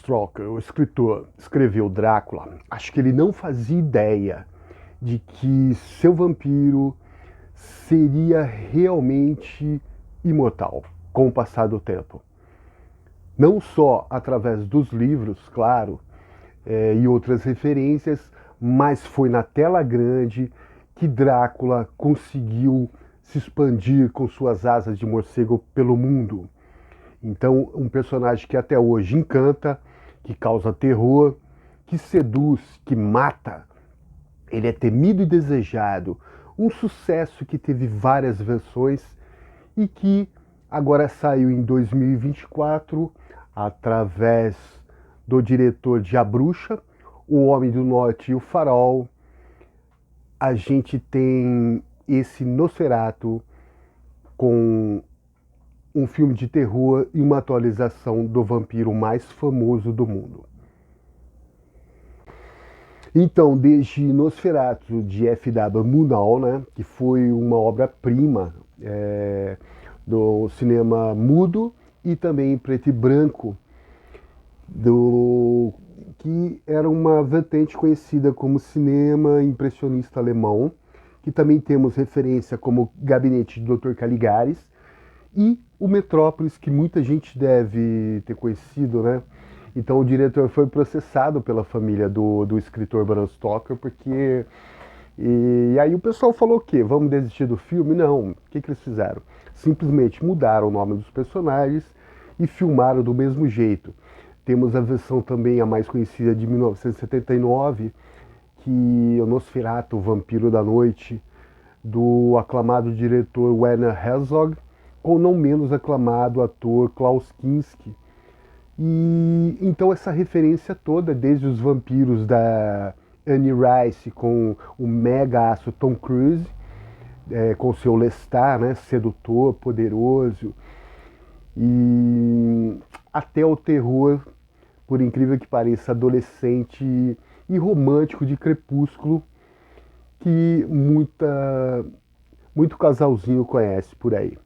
Stoker, o escritor, escreveu Drácula, acho que ele não fazia ideia de que seu vampiro seria realmente imortal com o passar do tempo. Não só através dos livros, claro, e outras referências, mas foi na tela grande que Drácula conseguiu se expandir com suas asas de morcego pelo mundo. Então, um personagem que até hoje encanta, que causa terror, que seduz, que mata. Ele é temido e desejado. Um sucesso que teve várias versões e que agora saiu em 2024 através do diretor de A Bruxa, O Homem do Norte e o Farol. A gente tem esse Nosferatu com um filme de terror e uma atualização do vampiro mais famoso do mundo. Então, desde Nosferatu, de F.W. Murnau, né, que foi uma obra-prima do cinema mudo e também preto e branco, que era uma vertente conhecida como cinema impressionista alemão, que também temos referência como Gabinete do Dr. Caligares, e o Metrópolis, que muita gente deve ter conhecido, né? Então o diretor foi processado pela família do escritor Bram Stoker, porque... E aí o pessoal falou o quê? Vamos desistir do filme? Não. O que eles fizeram? Simplesmente mudaram o nome dos personagens e filmaram do mesmo jeito. Temos a versão também, a mais conhecida, de 1979, que é o Nosferatu, o Vampiro da Noite, do aclamado diretor Werner Herzog, com o não menos aclamado ator Klaus Kinski. E então essa referência toda, desde os vampiros da Anne Rice com o mega aço Tom Cruise, com seu Lestat, né, sedutor, poderoso, e até o terror, por incrível que pareça, adolescente e romântico de Crepúsculo, que muito casalzinho conhece por aí.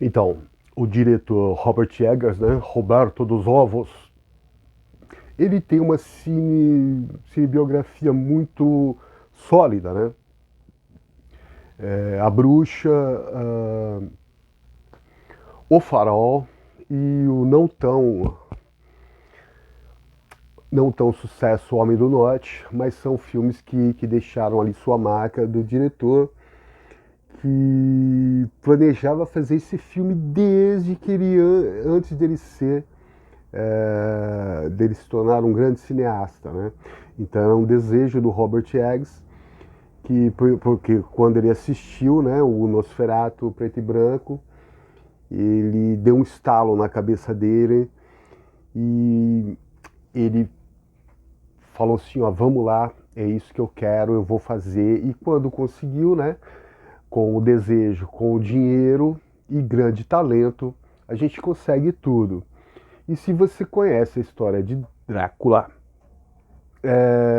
Então, o diretor Robert Eggers, né, Roberto dos Ovos, ele tem uma cinebiografia muito sólida, né? A Bruxa, O Farol e o não tão sucesso O Homem do Norte, mas são filmes que deixaram ali sua marca, do diretor que planejava fazer esse filme desde que antes dele se tornar um grande cineasta, né? Então era um desejo do Robert Eggers, porque quando ele assistiu, né, o Nosferatu preto e branco, ele deu um estalo na cabeça dele e ele falou assim, ó, vamos lá, é isso que eu quero, eu vou fazer. E quando conseguiu, né, com o desejo, com o dinheiro e grande talento, a gente consegue tudo. E se você conhece a história de Drácula,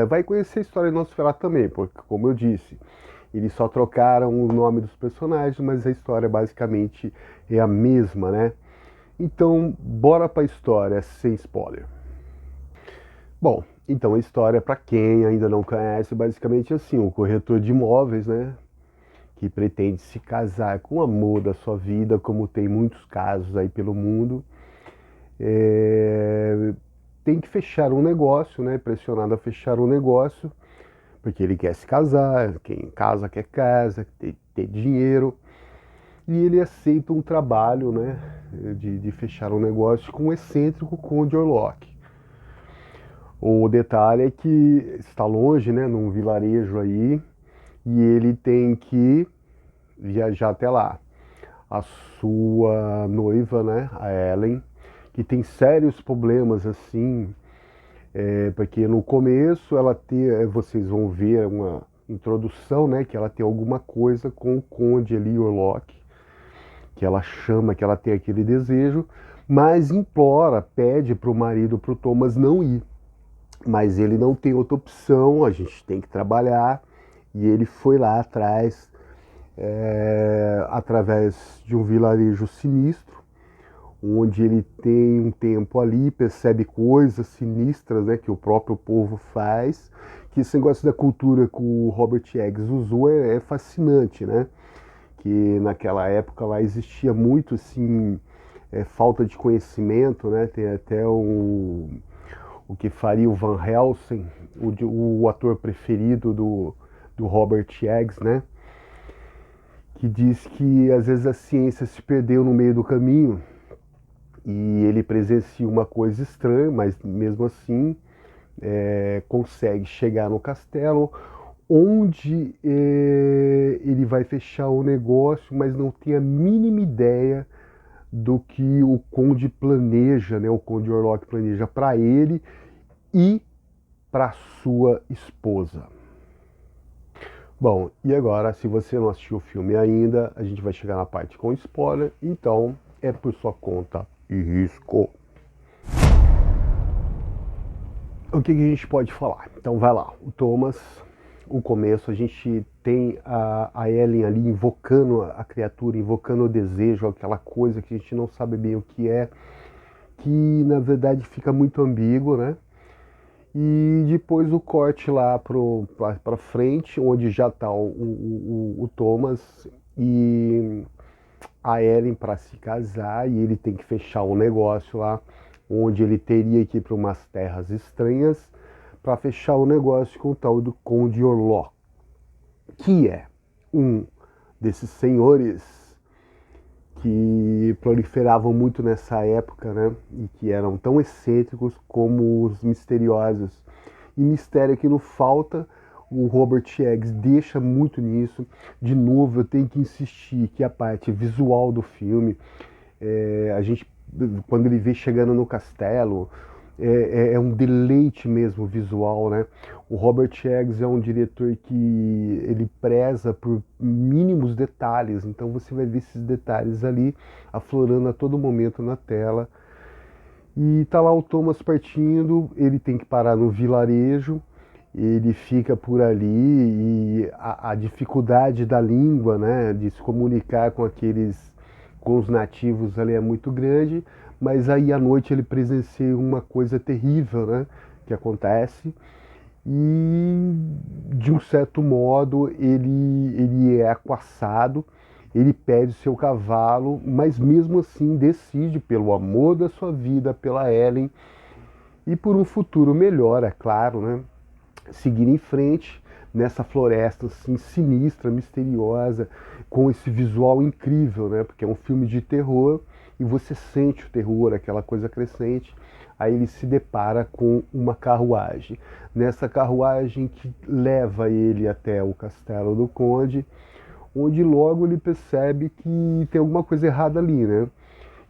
vai conhecer a história de Nosferatu também, porque, como eu disse, eles só trocaram o nome dos personagens, mas a história basicamente é a mesma, né? Então, bora pra história sem spoiler. Bom, então a história, para quem ainda não conhece, basicamente assim, um corretor de imóveis, né, que pretende se casar com o amor da sua vida, como tem muitos casos aí pelo mundo, tem que fechar um negócio, né, pressionado a fechar um negócio, porque ele quer se casar, quem casa quer casa, ter dinheiro, e ele aceita um trabalho, né, de fechar um negócio com o excêntrico Conde Orlok. O detalhe é que está longe, né, num vilarejo aí, e ele tem que viajar até lá. A sua noiva, né, a Ellen, que tem sérios problemas assim, porque no começo vocês vão ver uma introdução, né, que ela tem alguma coisa com o Conde ali, Orlok, que ela chama, que ela tem aquele desejo, mas implora, pede para o marido, para o Thomas não ir. Mas ele não tem outra opção, a gente tem que trabalhar, e ele foi lá atrás, através de um vilarejo sinistro, onde ele tem um tempo ali, percebe coisas sinistras, né, que o próprio povo faz, que esse negócio da cultura que o Robert Eggs usou é fascinante, né? Que naquela época lá existia muito, assim, falta de conhecimento, né? Tem até o que faria o Van Helsing, o ator preferido do Robert Eggs, né? Que diz que às vezes a ciência se perdeu no meio do caminho e ele presencia uma coisa estranha, mas mesmo assim consegue chegar no castelo, onde ele vai fechar o negócio, mas não tem a mínima ideia do que o Conde planeja, né? O Conde Orlok planeja para ele e para sua esposa. Bom, e agora, se você não assistiu o filme ainda, a gente vai chegar na parte com spoiler, então é por sua conta e risco. O que a gente pode falar? Então vai lá, o Thomas, o começo, a gente tem a Ellen ali invocando a criatura, invocando o desejo, aquela coisa que a gente não sabe bem o que é, que na verdade fica muito ambíguo, né? E depois o corte lá para frente, onde já está o Thomas e a Ellen para se casar, e ele tem que fechar um negócio lá, onde ele teria que ir para umas terras estranhas para fechar o negócio com o tal do Conde Orlok, que é um desses senhores que proliferavam muito nessa época, né? E que eram tão excêntricos como os misteriosos. E mistério que não falta, o Robert Eggs deixa muito nisso. De novo, eu tenho que insistir que a parte visual do filme, a gente, quando ele vê chegando no castelo, é um deleite mesmo visual, né? O Robert Eggs é um diretor que ele preza por mínimos detalhes, então você vai ver esses detalhes ali aflorando a todo momento na tela. E tá lá o Thomas partindo, ele tem que parar no vilarejo, ele fica por ali e a dificuldade da língua, né, de se comunicar com os nativos ali é muito grande, mas aí à noite ele presencia uma coisa terrível, né, que acontece, e de um certo modo ele é aquaçado, ele perde seu cavalo, mas mesmo assim decide, pelo amor da sua vida, pela Ellen, e por um futuro melhor, é claro, né, seguir em frente nessa floresta assim, sinistra, misteriosa, com esse visual incrível, né? Porque é um filme de terror e você sente o terror, aquela coisa crescente. Aí ele se depara com uma carruagem. Nessa carruagem que leva ele até o castelo do Conde, onde logo ele percebe que tem alguma coisa errada ali, né?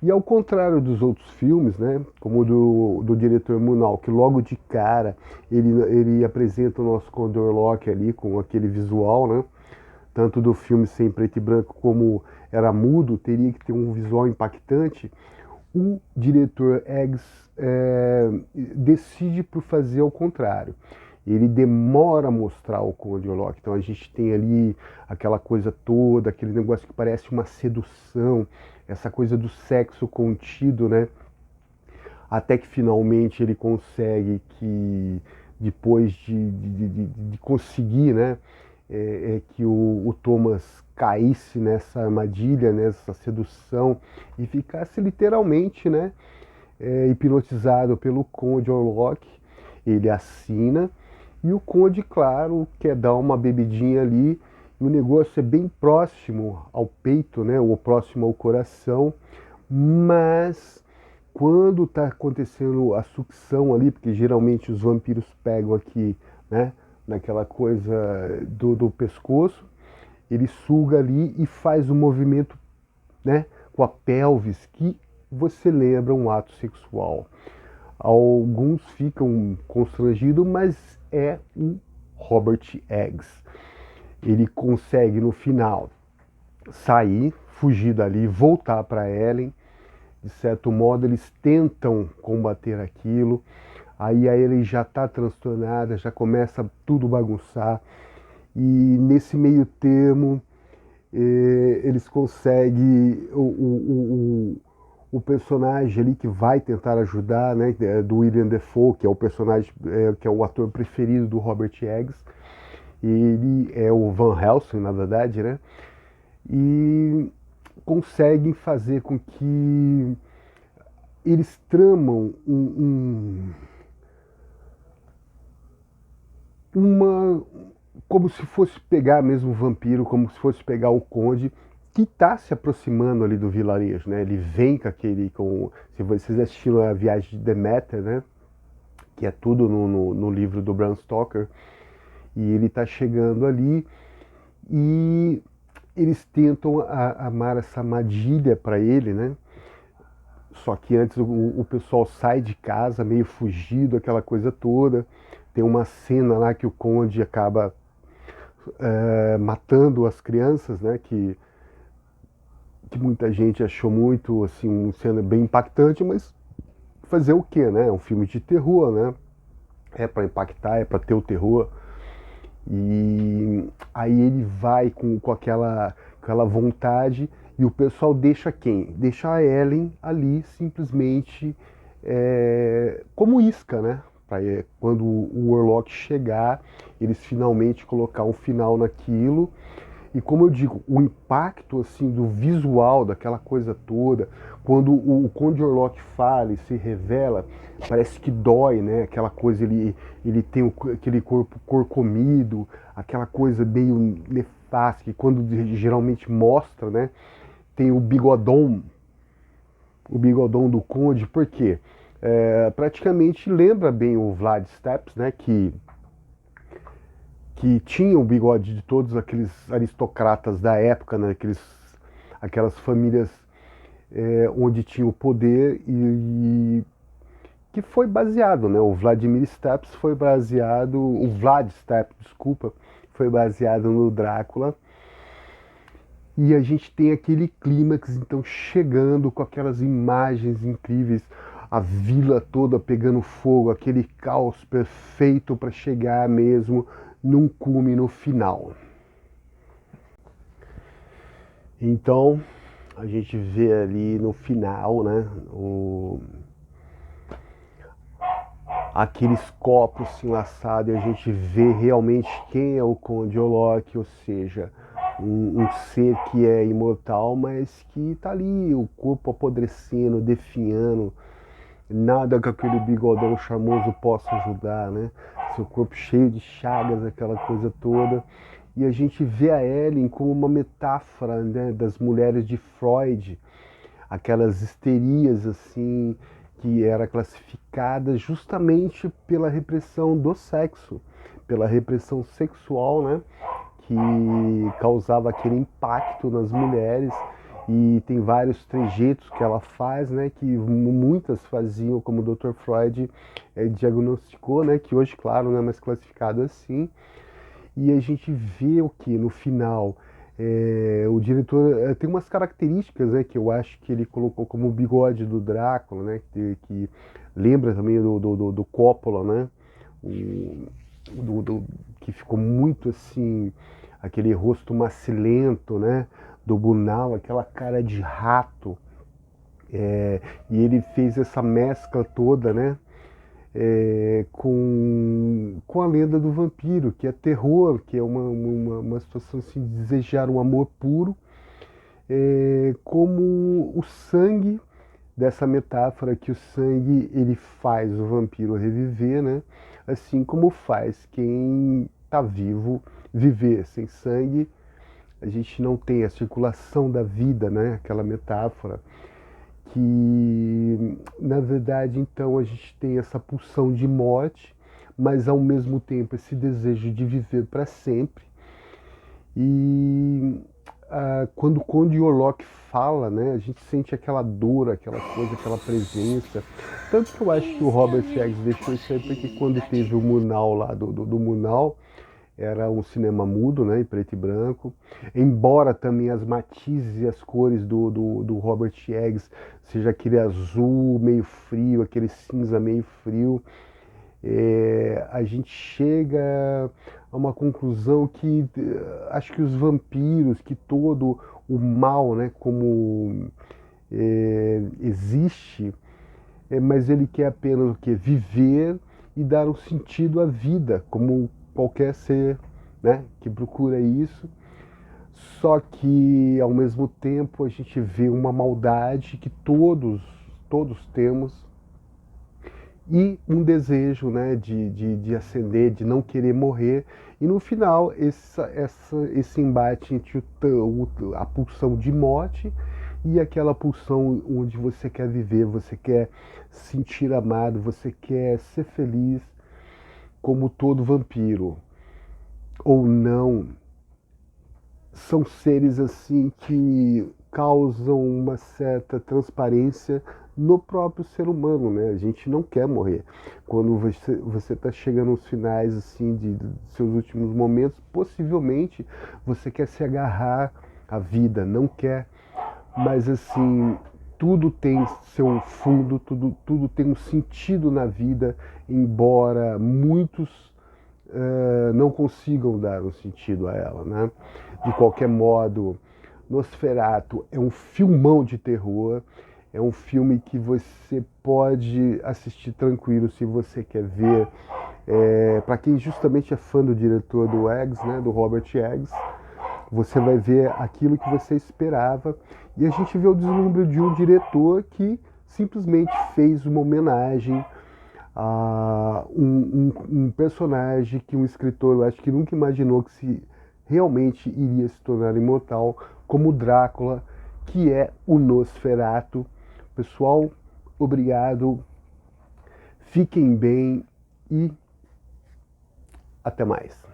E ao contrário dos outros filmes, né, como do diretor Murnau, que logo de cara ele apresenta o nosso Conde Orlok ali com aquele visual, né, tanto do filme sem preto e branco como era mudo, teria que ter um visual impactante. O diretor Eggs decide por fazer ao contrário. Ele demora a mostrar o Conde Orlok, então a gente tem ali aquela coisa toda, aquele negócio que parece uma sedução, essa coisa do sexo contido, né? Até que finalmente ele consegue que, depois de conseguir, né, que o Thomas caísse nessa armadilha, nessa sedução, e ficasse literalmente, né, hipnotizado pelo Conde Orlok. Ele assina, e o Conde, claro, quer dar uma bebidinha ali, e o negócio é bem próximo ao peito, né, ou próximo ao coração, mas quando está acontecendo a sucção ali, porque geralmente os vampiros pegam aqui, né, naquela coisa do pescoço, ele suga ali e faz um movimento, né, com a pelvis, que você lembra um ato sexual. Alguns ficam constrangidos, mas é o Robert Eggs. Ele consegue no final sair, fugir dali, voltar para Ellen. De certo modo, eles tentam combater aquilo. Aí a Ellen já está transtornada, já começa tudo bagunçar. E nesse meio termo, eles conseguem. o personagem ali que vai tentar ajudar, né, do William Dafoe, que é o personagem, que é o ator preferido do Robert Eggs. Ele é o Van Helsing, na verdade, né? E conseguem fazer com que eles tramam uma, como se fosse pegar mesmo o vampiro, como se fosse pegar o conde que está se aproximando ali do vilarejo, né? Ele vem com aquele, se vocês assistiram a Viagem de Deméter, né? Que é tudo no livro do Bram Stoker, e ele está chegando ali e eles tentam amar essa armadilha para ele, né? Só que antes o pessoal sai de casa meio fugido, aquela coisa toda. Tem uma cena lá que o conde acaba matando as crianças, né? Que muita gente achou muito, assim, uma cena bem impactante, mas fazer o quê, né? É um filme de terror, né? É para impactar, é para ter o terror. E aí ele vai com aquela vontade e o pessoal deixa quem? Deixa a Ellen ali simplesmente como isca, né? Pra, quando o Warlock chegar, eles finalmente colocar um final naquilo. E como eu digo, o impacto assim do visual daquela coisa toda, quando o Conde Orlok fala e se revela, parece que dói, né? Aquela coisa, ele tem aquele corpo corcomido, aquela coisa meio nefasta, que quando geralmente mostra, né? Tem o bigodão do Conde, por quê? Praticamente lembra bem o Vlad Tepes, né? Que tinha o bigode de todos aqueles aristocratas da época, né? Aquelas famílias onde tinha o poder e que foi baseado, né? O Vladimir Steps foi baseado, o Vlad Steps, desculpa, foi baseado no Drácula. E a gente tem aquele clímax, então, chegando com aquelas imagens incríveis, a vila toda pegando fogo, aquele caos perfeito para chegar mesmo num cume no final. Então, a gente vê ali no final, né, aqueles copos enlaçados e a gente vê realmente quem é o Conde Orlok, ou seja, um ser que é imortal, mas que tá ali, o corpo apodrecendo, definhando, nada que aquele bigodão charmoso possa ajudar, né? Seu corpo cheio de chagas, aquela coisa toda. E a gente vê a Ellen como uma metáfora, né, das mulheres de Freud, aquelas histerias assim, que era classificada justamente pela repressão do sexo, pela repressão sexual, né, que causava aquele impacto nas mulheres. E tem vários trejeitos que ela faz, né, que muitas faziam, como o Dr. Freud diagnosticou, né, que hoje, claro, não é mais classificado assim. E a gente vê o que no final o diretor tem umas características, né, que eu acho que ele colocou como o bigode do Drácula, né, que lembra também do Coppola, né, que ficou muito assim, aquele rosto macilento, né, do Bunal, aquela cara de rato, e ele fez essa mescla toda, né, com a lenda do vampiro, que é terror, que é uma situação assim, de desejar um amor puro, como o sangue dessa metáfora que o sangue ele faz o vampiro reviver, né? Assim como faz quem está vivo viver. Sem sangue a gente não tem a circulação da vida, né? Aquela metáfora que, na verdade, então a gente tem essa pulsão de morte, mas ao mesmo tempo esse desejo de viver para sempre. E quando o Conde Orlok fala, né, a gente sente aquela dor, aquela coisa, aquela presença. Tanto que eu acho que o Robert Eggs deixou isso aí, porque quando teve o Murnau lá, do Murnau, era um cinema mudo, né, em preto e branco. Embora também as matizes e as cores do Robert Eggs seja aquele azul meio frio, aquele cinza meio frio, a gente chega a uma conclusão que acho que os vampiros, que todo o mal, né, como existe, mas ele quer apenas o quê? Viver e dar um sentido à vida, como qualquer ser, né, que procura isso. Só que, ao mesmo tempo, a gente vê uma maldade que todos temos, e um desejo, né, de ascender, de não querer morrer. E no final, esse embate entre a pulsão de morte e aquela pulsão onde você quer viver, você quer se sentir amado, você quer ser feliz, como todo vampiro. Ou não, são seres assim que causam uma certa transparência no próprio ser humano, né? A gente não quer morrer. Quando você está chegando aos finais assim de seus últimos momentos, possivelmente você quer se agarrar à vida, não quer. Mas assim, tudo tem seu fundo, tudo tem um sentido na vida, embora muitos não consigam dar um sentido a ela, né? De qualquer modo, Nosferatu é um filmão de terror, é um filme que você pode assistir tranquilo se você quer ver. Para quem justamente é fã do diretor do Eggs, né, do Robert Eggs, você vai ver aquilo que você esperava, e a gente vê o deslumbre de um diretor que simplesmente fez uma homenagem a um personagem que um escritor, eu acho que nunca imaginou que se realmente iria se tornar imortal, como Drácula, que é o Nosferatu. Pessoal, obrigado, fiquem bem e até mais.